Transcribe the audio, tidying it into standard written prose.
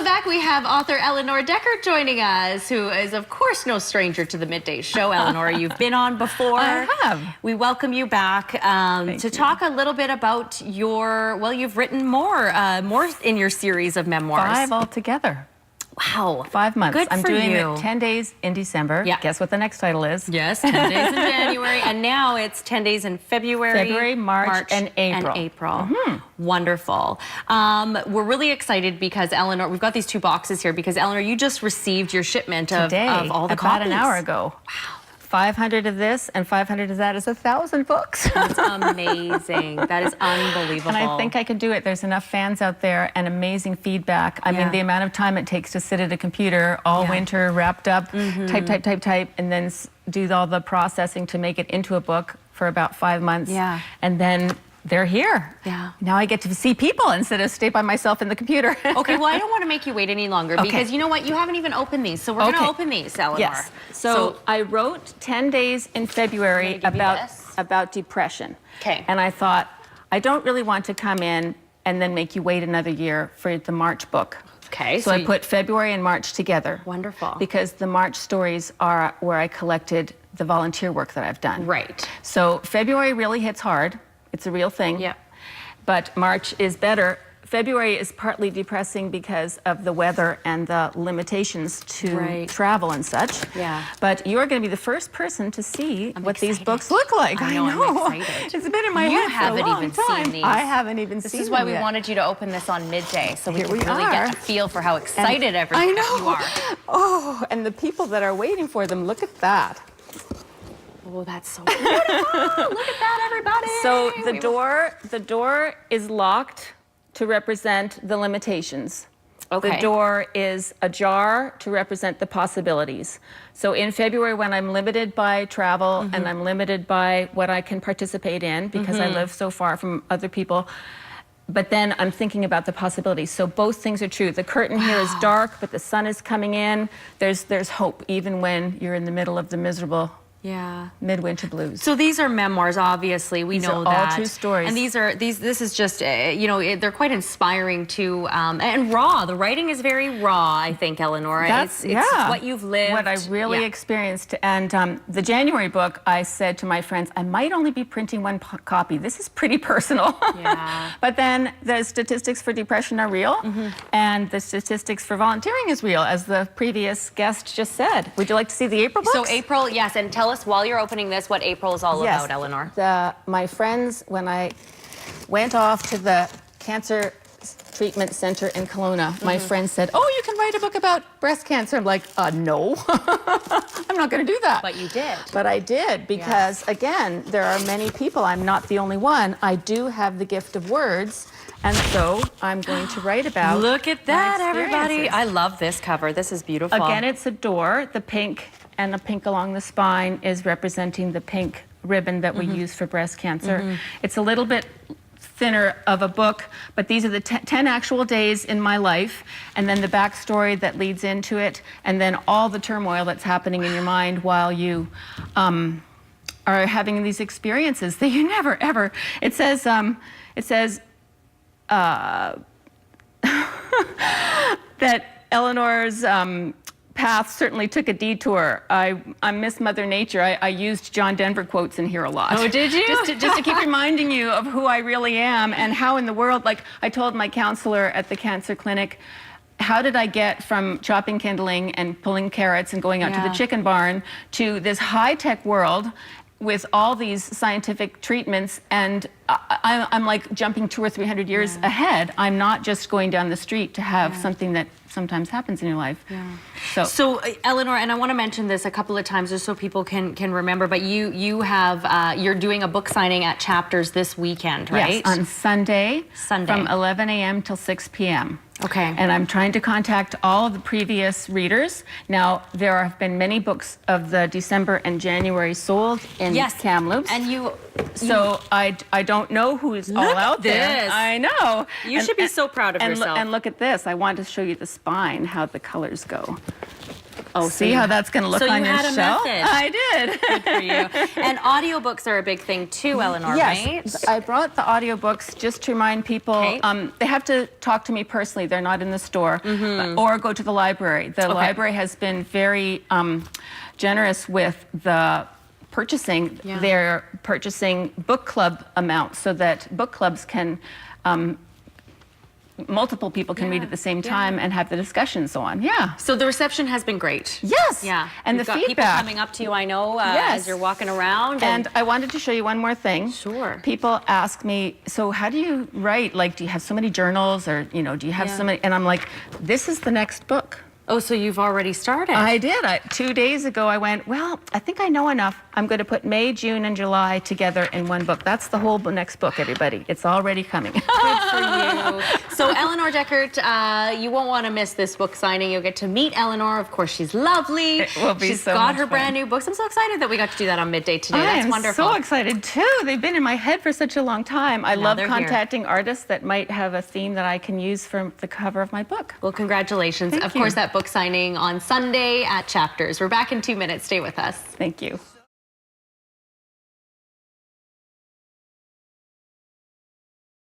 Welcome back. We have author Eleanor Deckert joining us, who is, of course, no stranger to the Midday Show. Eleanor, you've been on before. I have. We welcome you back to talk a little bit about your, well, you've written more in your series of memoirs. 5 altogether. Wow. 5 months. Good I'm for doing you. it 10 days in December. Yeah. Guess what the next title is? Yes, 10 days in January, and now it's 10 days in February, March, and April. Wonderful. We're really excited because Eleanor, we've got these 2 boxes here because Eleanor, you just received your shipment of all the copies. About an hour ago. Wow. 500 of this and 500 of that is 1,000 books. That's amazing. That is unbelievable. And I think I can do it. There's enough fans out there and amazing feedback. I mean, the amount of time it takes to sit at a computer all winter, wrapped up, type, and then do all the processing to make it into a book for about 5 months. Yeah. And then they're here. Yeah. Now I get to see people instead of stay by myself in the computer. Okay, well, I don't want to make you wait any longer because you know what? You haven't even opened these. So we're going to open these, Eleanor. Yes. So I wrote 10 days in February about depression. Okay. And I thought, I don't really want to come in and then make you wait another year for the March book. Okay. So I put February and March together. Wonderful. Because the March stories are where I collected the volunteer work that I've done. Right. So February really hits hard. It's a real thing. Yeah. But March is better. February is partly depressing because of the weather and the limitations to travel and such. Yeah. But you're going to be the first person to see what these books look like. I know. I'm excited. It's been in my head for a long time. Seen these. I haven't even seen them. This is why we yet. wanted you to open this on Midday, so we Here can we really get a feel for how excited everyone you are. Oh, and the people that are waiting for them, look at that. Oh, that's so beautiful. Look at that, everybody. So the door is locked to represent the limitations. Okay. The door is ajar to represent the possibilities. So in February, when I'm limited by travel and I'm limited by what I can participate in because I live so far from other people, but then I'm thinking about the possibilities. So both things are true. The curtain here is dark, but the sun is coming in. There's hope, even when you're in the middle of the miserable midwinter blues. So these are memoirs, obviously. We know that. All true stories. And this is just, you know, they're quite inspiring to, and raw. The writing is very raw, I think, Eleanor. It's what you've lived. What I really experienced. And the January book, I said to my friends, I might only be printing 1 copy. This is pretty personal. But then the statistics for depression are real, and the statistics for volunteering is real, as the previous guest just said. Would you like to see the April books? So April, yes, and tell us while you're opening this what April is all about, Eleanor. My friends, when I went off to the cancer treatment center in Kelowna, my friends said, oh, you can write a book about breast cancer. I'm like, no, I'm not going to do that. But you did. But I did because, again, there are many people. I'm not the only one. I do have the gift of words. And so I'm going to write about Look at that, everybody. I love this cover. This is beautiful. Again, it's a door. The pink and the pink along the spine is representing the pink ribbon that we use for breast cancer. It's a little bit thinner of a book, but these are the 10 actual days in my life, and then the backstory that leads into it, and then all the turmoil that's happening in your mind while you are having these experiences that you never, ever... It says that Eleanor's path certainly took a detour. I miss Mother Nature. I used John Denver quotes in here a lot. Oh, did you? Just to keep reminding you of who I really am and how in the world, like I told my counselor at the cancer clinic, how did I get from chopping kindling and pulling carrots and going out to the chicken barn to this high-tech world with all these scientific treatments, and I'm like jumping 200 or 300 years ahead. I'm not just going down the street to have something that sometimes happens in your life. So Eleanor, and I want to mention this a couple of times just so people can remember, but you're doing a book signing at Chapters this weekend, right? Yes, on Sunday. From 11 a.m. till 6 p.m. Okay. And I'm trying to contact all of the previous readers. Now, there have been many books of the December and January sold in Kamloops. And so I don't know who's all out there. I know. You should be so proud of yourself. And look at this. I want to show you the spine, how the colors go. Oh, See how that's going to look so on you your had a shelf? method. I did. Good for you. And audiobooks are a big thing too, Eleanor, Yes, right? I brought the audiobooks just to remind people. Okay. They have to talk to me personally. They're not in the store. Or go to the library. The library has been very generous with the purchasing. Yeah. They're purchasing book club amounts so that book clubs can multiple people can read at the same time and have the discussions on. Yeah. So the reception has been great. Yes. Yeah. And You've the got feedback. people coming up to you, I know, as you're walking around. And I wanted to show you one more thing. Sure. People ask me, so how do you write? Like, do you have so many journals, or do you have so many? And I'm like, this is the next book. Oh, so you've already started. I did. 2 days ago, I went, well, I think I know enough. I'm going to put May, June, and July together in one book. That's the whole next book, everybody. It's already coming. Good for you. So Eleanor Deckert, you won't want to miss this book signing. You'll get to meet Eleanor. Of course, she's lovely. It will be She's so got much her fun. brand new books. I'm so excited that we got to do that on Midday today. I That's am wonderful. so excited, too. They've been in my head for such a long time. I love they're here. contacting artists that might have a theme that I can use for the cover of my book. Well, congratulations. Thank of you. course, that book signing on Sunday at Chapters. We're back in 2 minutes. Stay with us. Thank you.